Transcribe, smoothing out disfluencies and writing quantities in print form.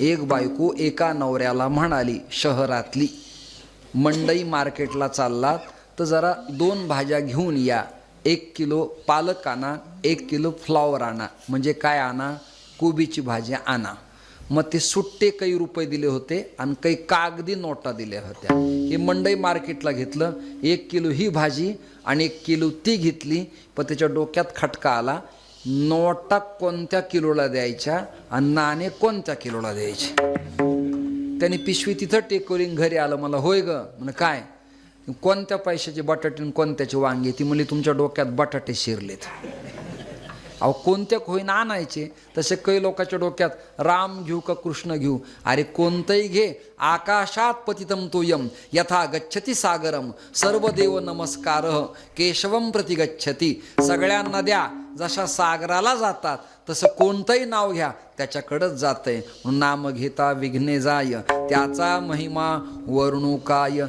एक बायको एका नवऱ्याला म्हणाली, शहरातली, मंडई मार्केटला चाललात तर जरा 2 भाज्या घेऊन या, 1 किलो पालक आणा, 1 किलो फ्लॉवर आणा. म्हणजे काय आणा? कोबीची भाजी आणा. मग ते सुट्टे काही रुपये दिले होते आणि काही कागदी नोटा दिल्या होत्या. हे मंडई मार्केटला घेतलं, 1 किलो ही भाजी आणि 1 किलो ती घेतली. पण त्याच्या डोक्यात खटका आला, नोटा कोणत्या किलोला द्यायच्या आणि नाणे कोणत्या किलोला द्यायचे. त्याने पिशवी तिथं टेकवली, घरी आलं. मला, होय ग. म्हणे काय? कोणत्या पैशाचे बटाटे आणि कोणत्याचे वांगे? ती म्हणली, तुमच्या डोक्यात बटाटे शिरलेत. अहो, कोणत्या होईना आणायचे. तसे काही लोकांच्या डोक्यात राम घेऊ का कृष्ण घेऊ? अरे कोणतंही घे. आकाशात पतितम तोयम यथा गच्छति सागरम सर्वदेव नमस्कार केशवम प्रति गच्छति. सगळ्यांना द्या, जशा सागराला जातात तसं कोणतंही नाव घ्या, त्याच्याकडंच जातंय. नाम घेता विघ्ने जाय, त्याचा महिमा वर्णू काय.